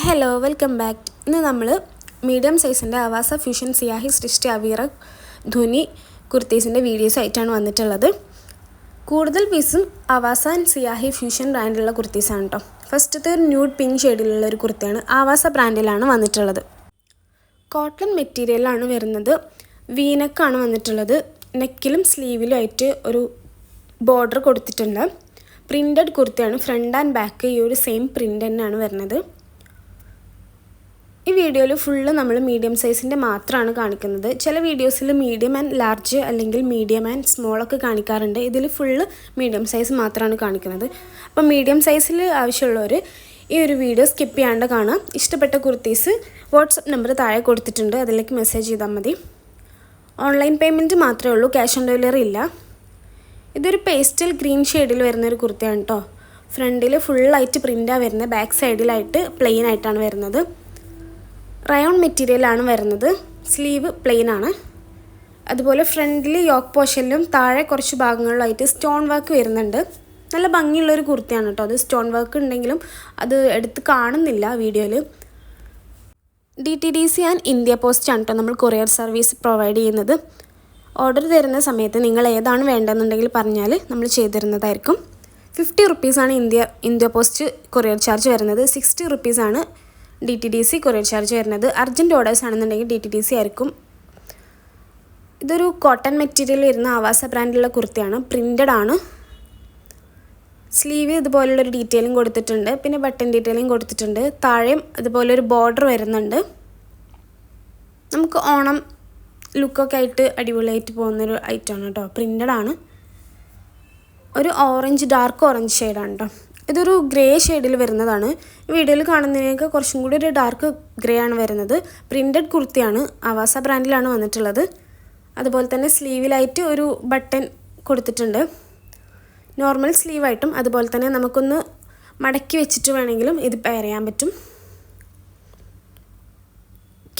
Hello welcome back. ഇന്ന് നമ്മൾ medium സൈസിൻ്റെ അവാസ fusion സിയാഹി സൃഷ്ടി അവീറ ധുനി കുർത്തീസിൻ്റെ വീഡിയോസ് ആയിട്ടാണ് വന്നിട്ടുള്ളത്. കൂടുതൽ പീസും അവാസ ആൻഡ് സിയാഹി ഫ്യൂഷൻ ബ്രാൻഡിലുള്ള കുർത്തീസാണ് കേട്ടോ. ഫസ്റ്റത്തെ ഒരു ന്യൂഡ് പിങ്ക് ഷെയ്ഡിലുള്ള ഒരു കുർത്തിയാണ്. ആവാസ ബ്രാൻഡിലാണ് വന്നിട്ടുള്ളത്. കോട്ടൺ മെറ്റീരിയലാണ് വരുന്നത്. വീനക്കാണ് വന്നിട്ടുള്ളത്. നെക്കിലും സ്ലീവിലും ആയിട്ട് ഒരു ബോർഡർ കൊടുത്തിട്ടുണ്ട്. പ്രിൻറ്റഡ് കുർത്തിയാണ്. ഫ്രണ്ട് ആൻഡ് ബാക്ക് ഈ ഒരു സെയിം പ്രിൻ്റ് തന്നെയാണ് വരുന്നത്. ഈ വീഡിയോയിൽ ഫുള്ള് നമ്മൾ മീഡിയം സൈസിൻ്റെ മാത്രമാണ് കാണിക്കുന്നത്. ചില വീഡിയോസിൽ മീഡിയം ആൻഡ് ലാർജ് അല്ലെങ്കിൽ മീഡിയം ആൻഡ് സ്മോളൊക്കെ കാണിക്കാറുണ്ട്. ഇതിൽ ഫുള്ള് മീഡിയം സൈസ് മാത്രമാണ് കാണിക്കുന്നത്. അപ്പോൾ മീഡിയം സൈസിൽ ആവശ്യമുള്ളവർ ഈ ഒരു വീഡിയോ സ്കിപ്പ് ചെയ്യാണ്ട് കാണാം. ഇഷ്ടപ്പെട്ട കുർത്തീസ് വാട്സപ്പ് നമ്പർ താഴെ കൊടുത്തിട്ടുണ്ട്, അതിലേക്ക് മെസ്സേജ് ചെയ്താൽ മതി. ഓൺലൈൻ പേയ്മെൻറ്റ് മാത്രമേ ഉള്ളൂ, ക്യാഷ് ഓൺ ഡെലിവറി ഇല്ല. ഇതൊരു പേസ്റ്റൽ ഗ്രീൻ ഷെയ്ഡിൽ വരുന്നൊരു കുർത്തിയാണ് കേട്ടോ. ഫ്രണ്ടിൽ ഫുള്ളായിട്ട് പ്രിൻ്റാണ് വരുന്നത്, ബാക്ക് സൈഡിലായിട്ട് പ്ലെയിൻ ആയിട്ടാണ് വരുന്നത്. റയോൺ മെറ്റീരിയലാണ് വരുന്നത്. സ്ലീവ് പ്ലെയിൻ ആണ്. അതുപോലെ ഫ്രണ്ടിൽ യോക്ക് പോർഷനിലും താഴെ കുറച്ച് ഭാഗങ്ങളിലായിട്ട് സ്റ്റോൺ വർക്ക് വരുന്നുണ്ട്. നല്ല ഭംഗിയുള്ളൊരു കുർത്തിയാണ് കേട്ടോ. അത് സ്റ്റോൺ വർക്ക് ഉണ്ടെങ്കിലും അത് എടുത്ത് കാണുന്നില്ല വീഡിയോയിൽ. DTDC ആൻഡ് ഇന്ത്യ പോസ്റ്റ് ആണ് കേട്ടോ നമ്മൾ കൊറിയർ സർവീസ് പ്രൊവൈഡ് ചെയ്യുന്നത്. ഓർഡർ തരുന്ന സമയത്ത് നിങ്ങൾ ഏതാണ് വേണ്ടതെന്നുണ്ടെങ്കിൽ പറഞ്ഞാൽ നമ്മൾ ചെയ്തു തരുന്നതായിരിക്കും. 50 റുപ്പീസാണ് ഇന്ത്യ പോസ്റ്റ് കൊറിയർ ചാർജ് വരുന്നത്. 60 റുപ്പീസാണ് DTDC കൊറിയർ ചാർജ് വരുന്നത്. അർജൻറ്റ് ഓർഡേഴ്സ് ആണെന്നുണ്ടെങ്കിൽ DTDC ആയിരിക്കും. ഇതൊരു കോട്ടൺ മെറ്റീരിയൽ വരുന്ന ആവാസ ബ്രാൻഡിലുള്ള കുർത്തിയാണ്. പ്രിൻ്റഡ് ആണ്. സ്ലീവ് ഇതുപോലുള്ളൊരു ഡീറ്റെയിലും കൊടുത്തിട്ടുണ്ട്. പിന്നെ ബട്ടൺ ഡീറ്റെയിലും കൊടുത്തിട്ടുണ്ട്. താഴെയും ഇതുപോലൊരു ബോർഡർ വരുന്നുണ്ട്. നമുക്ക് ഓണം ലുക്കൊക്കെ ആയിട്ട് അടിപൊളിയായിട്ട് പോകുന്നൊരു ഐറ്റമാണ് കേട്ടോ. പ്രിൻ്റഡ് ആണ്. ഒരു ഓറഞ്ച്, ഡാർക്ക് ഓറഞ്ച് ഷെയ്ഡാണ് കേട്ടോ. ഇതൊരു ഗ്രേ ഷെയ്ഡിൽ വരുന്നതാണ്. വീഡിയോയിൽ കാണുന്നതിനേക്കാൾ കുറച്ചും കൂടി ഒരു ഡാർക്ക് ഗ്രേ ആണ് വരുന്നത്. പ്രിൻ്റഡ് കുർത്തിയാണ്. ആവാസ ബ്രാൻഡിലാണ് വന്നിട്ടുള്ളത്. അതുപോലെ തന്നെ സ്ലീവിലായിട്ട് ഒരു ബട്ടൺ കൊടുത്തിട്ടുണ്ട്. നോർമൽ സ്ലീവായിട്ടും അതുപോലെ തന്നെ നമുക്കൊന്ന് മടക്കി വെച്ചിട്ട് വേണമെങ്കിലും ഇത് പെയർ ചെയ്യാൻ പറ്റും.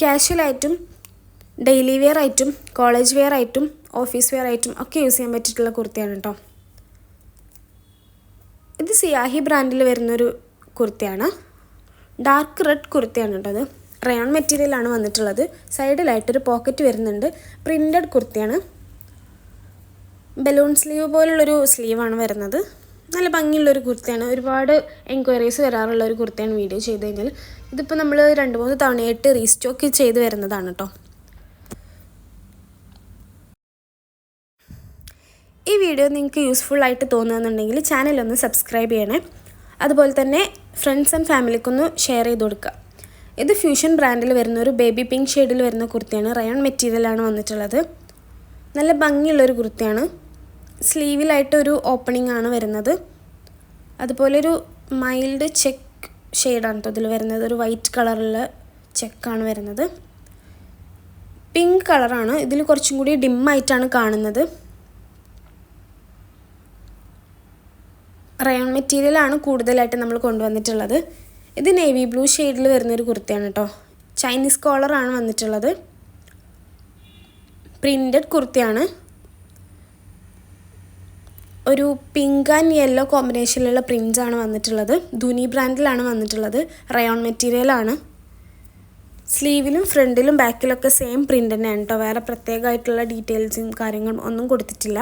കാഷ്വലായിട്ടും ഡെയിലി വെയർ ആയിട്ടും കോളേജ് വെയർ ആയിട്ടും ഓഫീസ് വെയർ ആയിട്ടും ഒക്കെ യൂസ് ചെയ്യാൻ പറ്റിയിട്ടുള്ള കുർത്തിയാണ് കേട്ടോ. ഇത് സിയാഹി ബ്രാൻഡിൽ വരുന്നൊരു കുർത്തിയാണ്. ഡാർക്ക് റെഡ് കുർത്തിയാണ് കേട്ടോ. അത് റയോൺ മെറ്റീരിയലാണ് വന്നിട്ടുള്ളത്. സൈഡിലായിട്ടൊരു പോക്കറ്റ് വരുന്നുണ്ട്. പ്രിൻ്റഡ് കുർത്തിയാണ്. ബലൂൺ സ്ലീവ് പോലുള്ളൊരു സ്ലീവാണ് വരുന്നത്. നല്ല ഭംഗിയുള്ളൊരു കുർത്തിയാണ്. ഒരുപാട് എൻക്വയറീസ് വരാറുള്ള ഒരു കുർത്തിയാണ് വീഡിയോ ചെയ്ത് കഴിഞ്ഞാൽ. ഇതിപ്പോൾ നമ്മൾ 2-3 തവണയായിട്ട് റീസ്റ്റോക്ക് ചെയ്ത് വരുന്നതാണ് കേട്ടോ. ഈ വീഡിയോ നിങ്ങൾക്ക് യൂസ്ഫുൾ ആയിട്ട് തോന്നുന്നുണ്ടെങ്കിൽ ചാനലൊന്ന് സബ്സ്ക്രൈബ് ചെയ്യണേ. അതുപോലെ തന്നെ ഫ്രണ്ട്സ് ആൻഡ് ഫാമിലിക്കൊന്ന് ഷെയർ ചെയ്ത് കൊടുക്കുക. ഇത് ഫ്യൂഷൻ ബ്രാൻഡിൽ വരുന്ന ഒരു ബേബി പിങ്ക് ഷെയ്ഡിൽ വരുന്ന കുർത്തിയാണ്. റയോൺ മെറ്റീരിയലാണ് വന്നിട്ടുള്ളത്. നല്ല ഭംഗിയുള്ളൊരു കുർത്തിയാണ്. സ്ലീവിലായിട്ടൊരു ഓപ്പണിംഗ് ആണ് വരുന്നത്. അതുപോലെ ഒരു മൈൽഡ് ചെക്ക് ഷെയ്ഡാണ് കേട്ടോ ഇതിൽ വരുന്നത്. ഒരു വൈറ്റ് കളറുള്ള ചെക്കാണ് വരുന്നത്. പിങ്ക് കളറാണ്. ഇതിൽ കുറച്ചും കൂടി ഡിമ്മായിട്ടാണ് കാണുന്നത്. റയോൺ മെറ്റീരിയലാണ് കൂടുതലായിട്ട് നമ്മൾ കൊണ്ടുവന്നിട്ടുള്ളത്. ഇത് നേവി ബ്ലൂ ഷെയ്ഡിൽ വരുന്നൊരു കുർത്തിയാണ് കേട്ടോ. ചൈനീസ് കോളറാണ് വന്നിട്ടുള്ളത്. പ്രിൻ്റഡ് കുർത്തിയാണ്. ഒരു പിങ്ക് ആൻഡ് യെല്ലോ കോമ്പിനേഷനിലുള്ള പ്രിൻസാണ് വന്നിട്ടുള്ളത്. ധുനി ബ്രാൻഡിലാണ് വന്നിട്ടുള്ളത്. റയോൺ മെറ്റീരിയലാണ്. സ്ലീവിലും ഫ്രണ്ടിലും ബാക്കിലൊക്കെ സെയിം പ്രിൻ്റ് തന്നെയാണ് കേട്ടോ. വേറെ പ്രത്യേകമായിട്ടുള്ള ഡീറ്റെയിൽസും കാര്യങ്ങളും ഒന്നും കൊടുത്തിട്ടില്ല.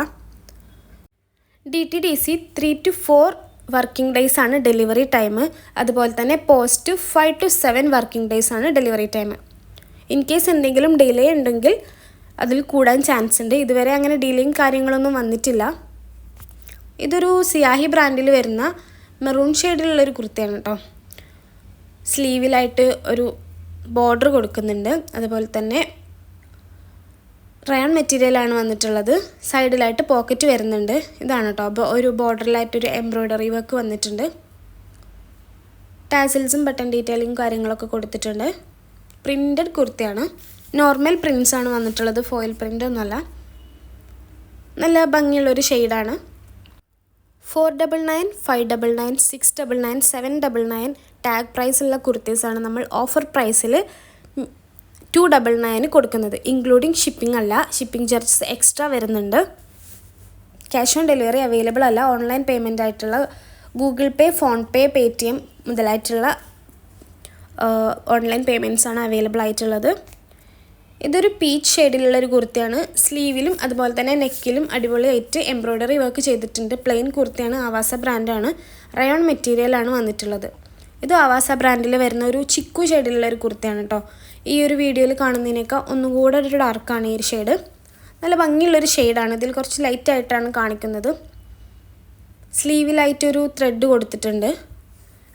DTDC 3 to 4 വർക്കിംഗ് ഡേയ്സ് ആണ് ഡെലിവറി ടൈം. അതുപോലെ തന്നെ പോസ്റ്റ് 5 to 7 വർക്കിംഗ് ഡേയ്സ് ആണ് ഡെലിവറി ടൈം. ഇൻ കേസ് എന്തെങ്കിലും ഡിലേ ഉണ്ടെങ്കിൽ അതിൽ കൂടാൻ ചാൻസ് ഉണ്ട്. ഇതുവരെ അങ്ങനെ ഡിലേയും കാര്യങ്ങളൊന്നും വന്നിട്ടില്ല. ഇതൊരു സിയാഹി ബ്രാൻഡിൽ വരുന്ന മെറൂൺ ഷെയ്ഡിലുള്ളൊരു കുർത്തിയാണ് കേട്ടോ. സ്ലീവിലായിട്ട് ഒരു ബോർഡർ കൊടുക്കുന്നുണ്ട്. അതുപോലെ തന്നെ റയോൺ മെറ്റീരിയലാണ് വന്നിട്ടുള്ളത്. സൈഡിലായിട്ട് പോക്കറ്റ് വരുന്നുണ്ട്. ഇതാണ് കേട്ടോ. അപ്പോൾ ഒരു ബോർഡറിലായിട്ടൊരു എംബ്രോയ്ഡറി വർക്ക് വന്നിട്ടുണ്ട്. ടാസിൽസും ബട്ടൺ ഡീറ്റെയിലിങ്ങും കാര്യങ്ങളൊക്കെ കൊടുത്തിട്ടുണ്ട്. പ്രിൻ്റഡ് കുർത്തിയാണ്. നോർമൽ പ്രിൻസാണ് വന്നിട്ടുള്ളത്. ഫോയിൽ പ്രിൻ്റ് ഒന്നുമല്ല. നല്ല ഭംഗിയുള്ളൊരു ഷെയ്ഡാണ്. 499, 599, 699, 799 ടാഗ് പ്രൈസുള്ള കുർത്തീസാണ് നമ്മൾ ഓഫർ പ്രൈസിൽ 299 കൊടുക്കുന്നത്. ഇൻക്ലൂഡിങ് ഷിപ്പിംഗ് അല്ല. ഷിപ്പിംഗ് ചാർജസ് എക്സ്ട്രാ വരുന്നുണ്ട്. ക്യാഷ് ഓൺ ഡെലിവറി അവൈലബിൾ അല്ല. ഓൺലൈൻ പേയ്മെൻ്റ് ആയിട്ടുള്ള Google Pay, PhonePe, Paytm മുതലായിട്ടുള്ള ഓൺലൈൻ പേയ്മെൻറ്റ്സ് ആണ് അവൈലബിൾ ആയിട്ടുള്ളത്. ഇതൊരു പീച്ച് ഷെയ്ഡിലുള്ളൊരു കുർത്തിയാണ്. സ്ലീവിലും അതുപോലെ തന്നെ നെക്കിലും അടിപൊളിയായിട്ട് എംബ്രോയ്ഡറി വർക്ക് ചെയ്തിട്ടുണ്ട്. പ്ലെയിൻ കുർത്തിയാണ്. ആവാസ ബ്രാൻഡാണ്. റയോൺ മെറ്റീരിയലാണ് വന്നിട്ടുള്ളത്. ഇത് ആവാസ ബ്രാൻഡിൽ വരുന്ന ഒരു ചിക്കു ഷെയ്ഡിലുള്ളൊരു കുർത്തിയാണ് കേട്ടോ. ഈ ഒരു വീഡിയോയിൽ കാണുന്നതിനേക്കാൾ ഒന്നും കൂടെ ഒരു ഡാർക്കാണ് ഈ ഒരു ഷെയ്ഡ്. നല്ല ഭംഗിയുള്ളൊരു ഷെയ്ഡാണ്. ഇതിൽ കുറച്ച് ലൈറ്റായിട്ടാണ് കാണിക്കുന്നത്. സ്ലീവിലായിട്ടൊരു ത്രെഡ് കൊടുത്തിട്ടുണ്ട്.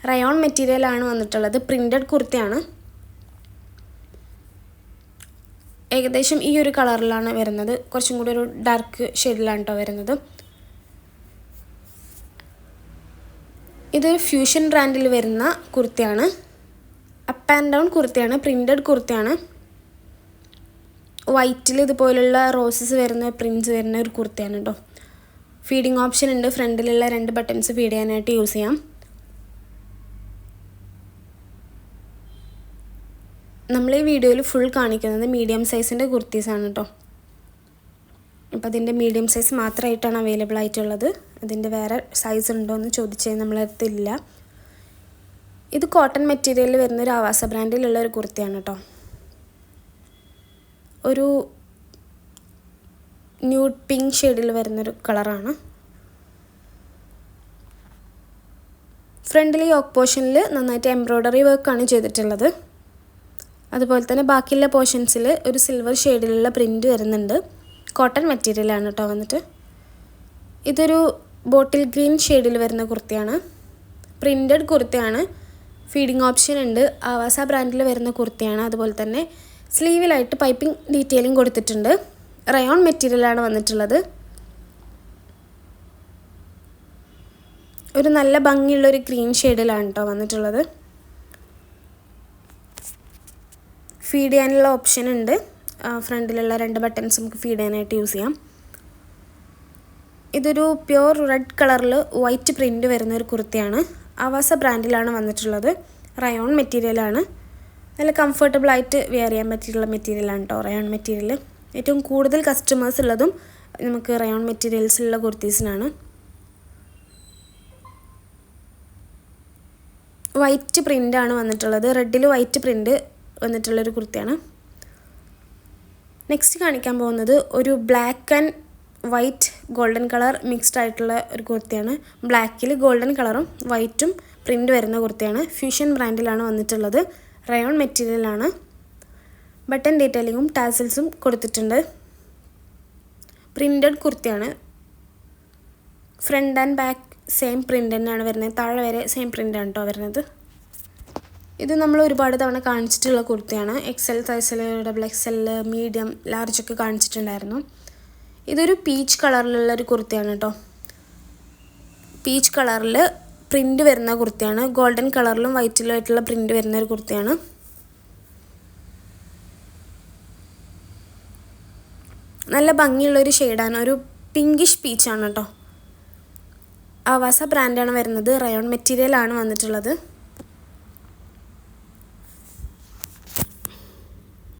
റയോൺ മെറ്റീരിയലാണ് വന്നിട്ടുള്ളത്. പ്രിൻറ്റഡ് കുർത്തിയാണ്. ഏകദേശം ഈ ഒരു കളറിലാണ് വരുന്നത്. കുറച്ചും കൂടി ഒരു ഡാർക്ക് ഷെയ്ഡിലാണ് കേട്ടോ വരുന്നത്. ഇതൊരു ഫ്യൂഷൻ ബ്രാൻഡിൽ വരുന്ന കുർത്തിയാണ്. അപ്പ് ആൻഡ് ഡൗൺ കുർത്തിയാണ്. പ്രിൻറ്റഡ് കുർത്തിയാണ്. വൈറ്റിൽ ഇതുപോലുള്ള റോസസ് വരുന്ന പ്രിൻറ്റ്സ് വരുന്ന ഒരു കുർത്തിയാണ് കേട്ടോ. ഫീഡിങ് ഓപ്ഷൻ ഉണ്ട്. ഫ്രണ്ടിലുള്ള 2 ബട്ടൺസ് ഫീഡ് ചെയ്യാനായിട്ട് യൂസ് ചെയ്യാം. നമ്മൾ ഈ വീഡിയോയിൽ ഫുൾ കാണിക്കുന്നത് മീഡിയം സൈസിൻ്റെ കുർത്തീസാണ് കേട്ടോ. അപ്പോൾ അതിൻ്റെ മീഡിയം സൈസ് മാത്രമായിട്ടാണ് അവൈലബിൾ ആയിട്ടുള്ളത്. അതിൻ്റെ വേറെ സൈസ് ഉണ്ടോ എന്ന് ചോദിച്ചാൽ നമ്മളടുത്തില്ല. ഇത് കോട്ടൺ മെറ്റീരിയലിൽ വരുന്ന ഒരു ആവാസ ബ്രാൻഡിലുള്ള ഒരു കുർത്തിയാണ് കേട്ടോ. ഒരു ന്യൂഡ് പിങ്ക് ഷെയ്ഡിൽ വരുന്നൊരു കളറാണ്. ഫ്രണ്ടിൽ യോക്ക് പോർഷനിൽ നന്നായിട്ട് എംബ്രോയ്ഡറി വർക്കാണ് ചെയ്തിട്ടുള്ളത്. അതുപോലെ തന്നെ ബാക്കിയുള്ള പോർഷൻസിൽ ഒരു സിൽവർ ഷെയ്ഡിലുള്ള പ്രിൻറ്റ് വരുന്നുണ്ട്. കോട്ടൺ മെറ്റീരിയലാണ് കേട്ടോ വന്നിട്ട്. ഇതൊരു ബോട്ടിൽ ഗ്രീൻ ഷെയ്ഡിൽ വരുന്ന കുർത്തിയാണ്. പ്രിൻറ്റഡ് കുർത്തിയാണ്. ഫീഡിങ് ഓപ്ഷൻ ഉണ്ട്. ആവാസ ബ്രാൻഡിൽ വരുന്ന കുർത്തിയാണ്. അതുപോലെ തന്നെ സ്ലീവിലായിട്ട് പൈപ്പിംഗ് ഡീറ്റെയിലിംഗ് കൊടുത്തിട്ടുണ്ട്. റയോൺ മെറ്റീരിയലാണ് വന്നിട്ടുള്ളത്. ഒരു നല്ല ഭംഗിയുള്ളൊരു ഗ്രീൻ ഷെയ്ഡിലാണ് കേട്ടോ വന്നിട്ടുള്ളത്. ഫീഡ് ചെയ്യാനുള്ള ഓപ്ഷൻ ഉണ്ട്. ഫ്രണ്ടിലുള്ള 2 ബട്ടൺസ് നമുക്ക് ഫീഡ് ചെയ്യാനായിട്ട് യൂസ് ചെയ്യാം. ഇതൊരു പ്യുവർ റെഡ് കളറിൽ വൈറ്റ് പ്രിൻറ്റ് വരുന്ന ഒരു കുർത്തിയാണ്. ആവാസ ബ്രാൻഡിലാണ് വന്നിട്ടുള്ളത്. റയോൺ മെറ്റീരിയലാണ്. നല്ല കംഫർട്ടബിളായിട്ട് വെയർ ചെയ്യാൻ പറ്റിയിട്ടുള്ള മെറ്റീരിയലാണ് കേട്ടോ റയോൺ മെറ്റീരിയൽ. ഏറ്റവും കൂടുതൽ കസ്റ്റമേഴ്സ് ഉള്ളതും നമുക്ക് റയോൺ മെറ്റീരിയൽസിലുള്ള കുർത്തീസിനാണ്. വൈറ്റ് പ്രിൻ്റാണ് വന്നിട്ടുള്ളത്. റെഡിൽ വൈറ്റ് പ്രിൻറ്റ് വന്നിട്ടുള്ളൊരു കുർത്തിയാണ്. നെക്സ്റ്റ് കാണിക്കാൻ പോകുന്നത് ഒരു black and white golden colour mixed ആയിട്ടുള്ള ഒരു കുർത്തിയാണ്. ബ്ലാക്കിൽ ഗോൾഡൻ കളറും വൈറ്റും പ്രിൻറ്റ് വരുന്ന കുർത്തിയാണ്. ഫ്യൂഷൻ ബ്രാൻഡിലാണ് വന്നിട്ടുള്ളത്. റയോൺ മെറ്റീരിയലാണ്. ബട്ടൺ ഡീറ്റെയിലിങ്ങും ടാസൽസും കൊടുത്തിട്ടുണ്ട്. പ്രിൻറ്റഡ് കുർത്തിയാണ്. Front and back same print തന്നെയാണ് വരുന്നത്. താഴെ വരെ സെയിം പ്രിൻ്റാണ് കേട്ടോ വരുന്നത്. ഇത് നമ്മൾ ഒരുപാട് തവണ കാണിച്ചിട്ടുള്ള കുർത്തിയാണ്. XL സൈസിൽ, XXL, മീഡിയം, ലാർജ് ഒക്കെ കാണിച്ചിട്ടുണ്ടായിരുന്നു. ഇതൊരു പീച്ച് കളറിലുള്ളൊരു കുർത്തിയാണ് കേട്ടോ. പീച്ച് കളറിൽ പ്രിൻറ്റ് വരുന്ന കുർത്തിയാണ്. ഗോൾഡൻ കളറിലും വൈറ്റിലും ആയിട്ടുള്ള പ്രിൻറ്റ് വരുന്ന ഒരു കുർത്തിയാണ്. നല്ല ഭംഗിയുള്ളൊരു ഷെയ്ഡാണ്. ഒരു പിങ്കിഷ് പീച്ചാണ് കേട്ടോ. ആവാസ ബ്രാൻഡാണ് വരുന്നത്. റയോൺ മെറ്റീരിയലാണ് വന്നിട്ടുള്ളത്.